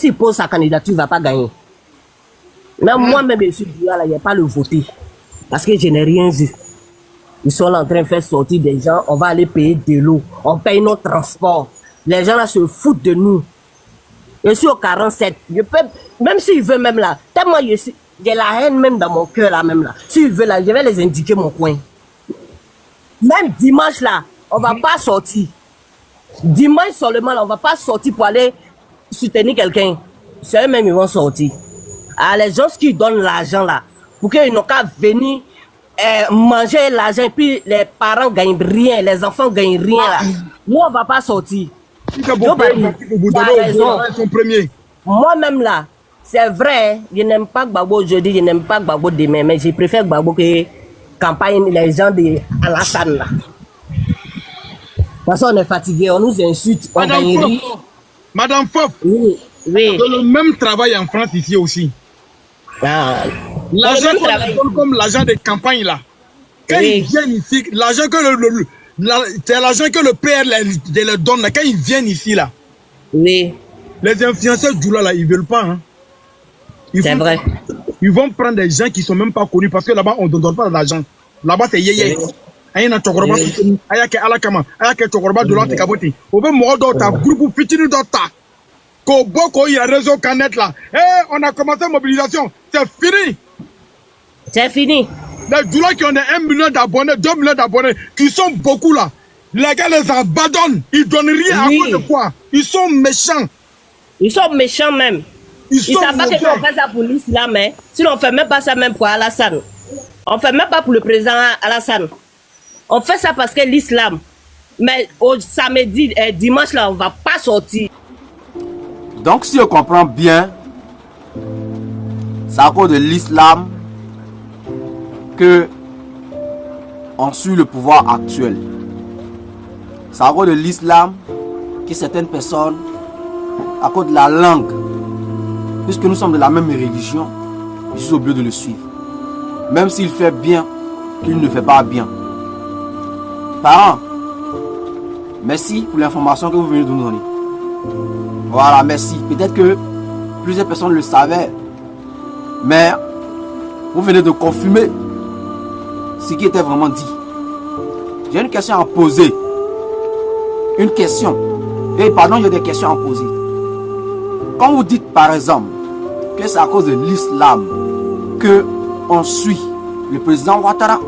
s'il pose sa candidature, il ne va pas gagner. Même moi-même, je suis là, il n'y a pas le voter. Parce que je n'ai rien vu. Ils sont là en train de faire sortir des gens, on va aller payer de l'eau, on paye nos transports. Les gens là se foutent de nous. Je suis au 47. Je peux, même s'ils veulent même là, tellement j'ai la haine même dans mon cœur là même là. S'ils veulent là, je vais les indiquer mon coin. Même dimanche là, on va pas sortir. Dimanche seulement là, on va pas sortir pour aller soutenir quelqu'un. C'est eux-mêmes ils vont sortir. Ah, les gens qui donnent l'argent là, pour qu'ils n'ont qu'à venir manger l'argent et puis les parents gagnent rien, les enfants gagnent rien là. Nous on va pas sortir. Moi-même là, c'est vrai, je n'aime pas Gbagbo aujourd'hui, je n'aime pas Gbagbo demain, mais je préfère Gbagbo que campagne les gens de Alassane là. Parce qu'on est fatigué, on nous insulte, on gagne rien. Madame Fof, oui. De le même travail en France ici aussi. Ah. L'argent comme l'argent de campagne là. Quand ils viennent ici, l'argent que c'est l'argent que le père les donne là. Quand ils viennent ici là. Oui. Les influenceurs du là, ils veulent pas. Hein. C'est vrai. Ils vont prendre des gens qui sont même pas connus parce que là-bas on ne donne pas d'argent. Là-bas c'est yéyé. Ayana Chokoroba, Ayake Alakama, Ayake Chokoroba de l'autre Kaboti. Au même moment d'ota, groupe Fitini d'ota. Koboko, il y a réseau Canet là. Eh, on a commencé la mobilisation. C'est fini. C'est fini. Les Doula qui ont 1 million d'abonnés, 2 millions d'abonnés, qui sont beaucoup là. Les gars les abandonnent. Ils donnent rien à cause de quoi? Ils sont méchants. Ils sont méchants même. Ils savent pas que on fait ça pour l'islam, mais si on fait même pas ça même pour Alassane. On fait même pas pour le président Alassane. On fait ça parce que l'islam. Mais au samedi, dimanche là, on va pas sortir. Donc si on comprend bien, c'est à cause de l'islam que on suit le pouvoir actuel. C'est à cause de l'islam que certaines personnes, à cause de la langue, puisque nous sommes de la même religion, je suis obligé de le suivre. Même s'il fait bien, qu'il ne fait pas bien. Parents, merci pour l'information que vous venez de nous donner. Voilà, merci. Peut-être que plusieurs personnes le savaient, mais vous venez de confirmer ce qui était vraiment dit. J'ai une question à poser. Une question. Et pardon, j'ai des questions à poser. Quand vous dites par exemple que c'est à cause de l'islam que on suit le président Ouattara,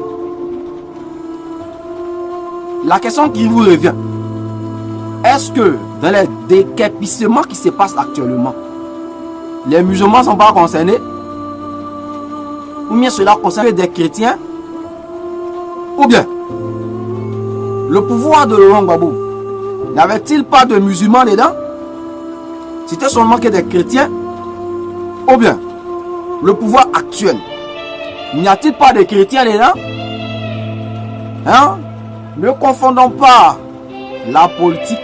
la question qui vous revient, est-ce que dans les décapissements qui se passent actuellement, les musulmans ne sont pas concernés? Ou bien cela concerne des chrétiens? Ou bien le pouvoir de Laurent Gbagbo, n'avait-il pas de musulmans dedans? C'était seulement que des chrétiens? Ou bien le pouvoir actuel, n'y a-t-il pas de chrétiens dedans? Hein? Ne confondons pas la politique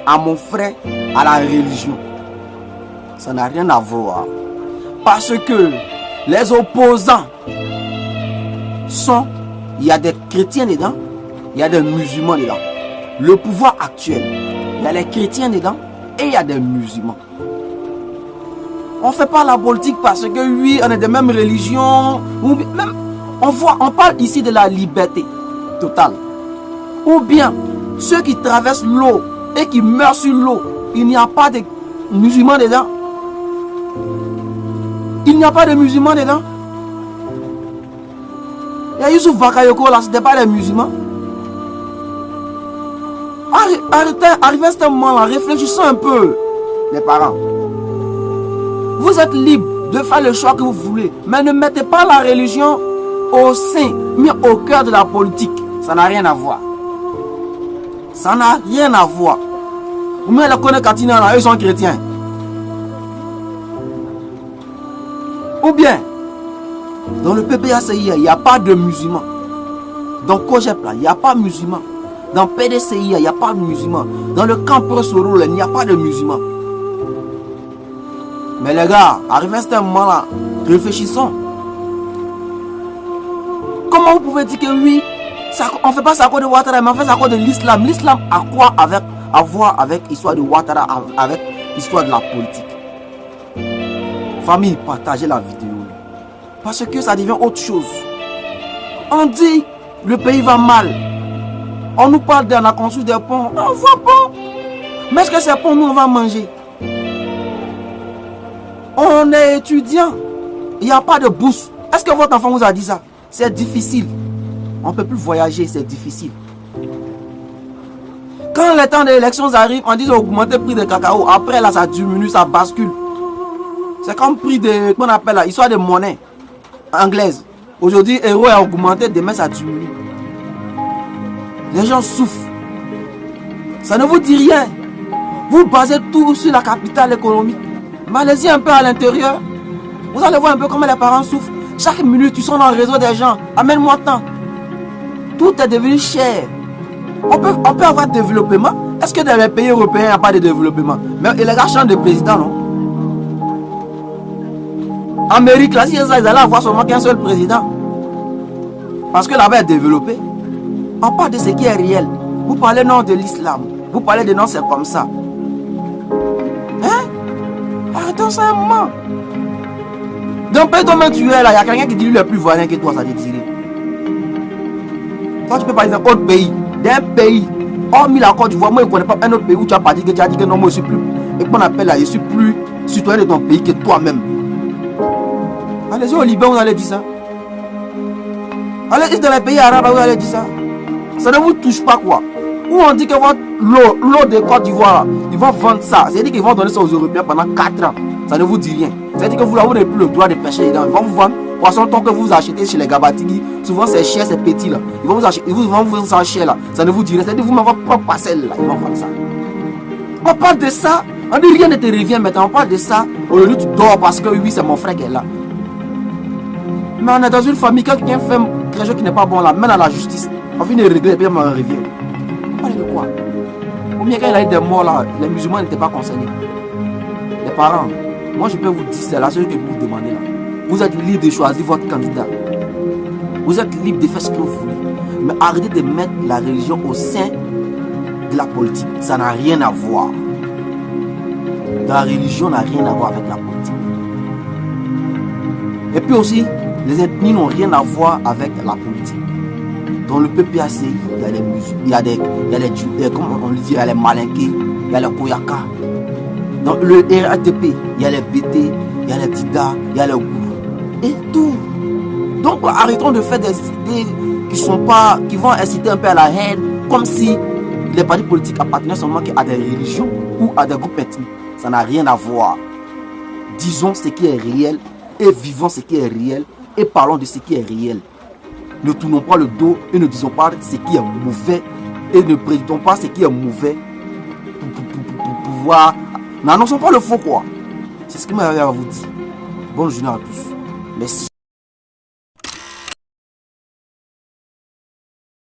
à mon frère, à la religion. Ça n'a rien à voir. Parce que les opposants sont, il y a des chrétiens dedans, il y a des musulmans dedans. Le pouvoir actuel, il y a les chrétiens dedans et il y a des musulmans. On ne fait pas la politique parce que oui, on est de même religion. Ou même, on parle ici de la liberté totale. Ou bien, ceux qui traversent l'eau et qui meurent sur l'eau, il n'y a pas de musulmans dedans. Il n'y a pas de musulmans dedans. Il y a Youssouf Bakayoko là, ce n'était pas des musulmans. Arrivez à ce moment-là, réfléchissons un peu, les parents. Vous êtes libres de faire le choix que vous voulez, mais ne mettez pas la religion au sein, mais au cœur de la politique. Ça n'a rien à voir. Ça n'a rien à voir. Vous mettez la connaît Katina là, eux sont chrétiens. Ou bien, dans le PPACI, il n'y a pas de musulmans. Dans COGEP là, il n'y a pas de musulmans. Dans PDCI, il n'y a pas de musulmans. Dans le camp Prosoro, il n'y a pas de musulmans. Mais les gars, arrivez à ce moment-là, réfléchissons. Comment vous pouvez dire que oui, on ne fait pas ça à cause de Ouattara, mais on fait ça à cause de l'islam. L'islam a quoi à voir avec l'histoire de Ouattara, avec l'histoire de la politique? Famille, partagez la vidéo. Parce que ça devient autre chose. On dit, le pays va mal. On nous parle de la construction des ponts. On voit pas. Mais est-ce que ces ponts, nous, on va manger? On est étudiant. Il n'y a pas de bourse. Est-ce que votre enfant vous a dit ça? C'est difficile. On ne peut plus voyager, c'est difficile. Quand les temps d'élections arrivent, on dit augmenter le prix de cacao. Après, là, ça diminue, ça bascule. C'est comme le prix de, qu'on appelle là, histoire de monnaie anglaise. Aujourd'hui, l'euro est augmenté, demain, ça diminue. Les gens souffrent. Ça ne vous dit rien. Vous basez tout sur la capitale économique. Mais allez-y un peu à l'intérieur. Vous allez voir un peu comment les parents souffrent. Chaque minute, ils sont dans le réseau des gens. Amène-moi tant. Tout est devenu cher. On peut avoir développement. Est-ce que dans les pays européens, il n'y a pas de développement? Mais les gars changent de président, non? Amérique, là, si ils allaient avoir seulement qu'un seul président. Parce que là-bas est développé. On parle de ce qui est réel. Vous parlez non de l'islam. Vous parlez de non, c'est comme ça. Hein? Arrêtons ça un moment. Dans le pays dont tu es là, il y a quelqu'un qui dit lui le plus voisin que toi, ça te dirait. Toi, tu peux parler d'un autre pays. D'un pays. Hormis la Côte d'Ivoire, moi, je ne connais pas un autre pays où tu as pas dit que tu as dit que non, moi, je suis plus. Et qu'on appelle là, je suis plus citoyen de ton pays que toi-même. Allez-y au Liban, vous allez dire ça. Allez-y dans les pays arabes, vous allez dire ça. Ça ne vous touche pas quoi. Ou on dit que l'eau de Côte d'Ivoire, ils vont vendre ça. C'est-à-dire qu'ils vont donner ça aux Européens pendant 4 ans. Ça ne vous dit rien. C'est-à-dire que vous n'avez plus le droit de pêcher dedans. Ils vont vous vendre poisson tant que vous achetez chez les Gabatigi. Souvent c'est cher, c'est petit là. Ils vont vous acheter, ils vont vous vendre cher là. Ça ne vous dit rien. C'est-à-dire que vous m'avez propre parcelle là. Ils vont vendre ça. On parle de ça. On dit rien ne te revient maintenant. On parle de ça. Aujourd'hui tu dors parce que oui, c'est mon frère qui est là. Mais on est dans une famille, quand quelqu'un fait quelque chose qui n'est pas bon là, mène à la justice. On finit de régler et puis on revient. On parle de quoi? Ou bien quand il a eu des morts là, les musulmans n'étaient pas concernés. Les parents, moi je peux vous dire, c'est la chose que vous demandez là. Vous êtes libre de choisir votre candidat. Vous êtes libre de faire ce que vous voulez. Mais arrêtez de mettre la religion au sein de la politique. Ça n'a rien à voir. La religion n'a rien à voir avec la politique. Et puis aussi, les ethnies n'ont rien à voir avec la politique. Dans le PPAC, il y a des musulmans, il y a comme on le dit, il y a les Malinké, il y a les Koyaka. Dans le RATP, il y a les BT, il y a les Tida, il y a les Gourou. Et tout. Donc arrêtons de faire des idées qui vont inciter un peu à la haine, comme si les partis politiques appartenaient seulement à des religions ou à des groupes ethniques. Ça n'a rien à voir. Disons ce qui est réel et vivons ce qui est réel et parlons de ce qui est réel. Ne tournons pas le dos et ne disons pas ce qui est mauvais et ne prédisons pas ce qui est mauvais pour pouvoir... N'annonçons pas le faux quoi. C'est ce que je vais vous dire. Bonne journée à tous. Merci.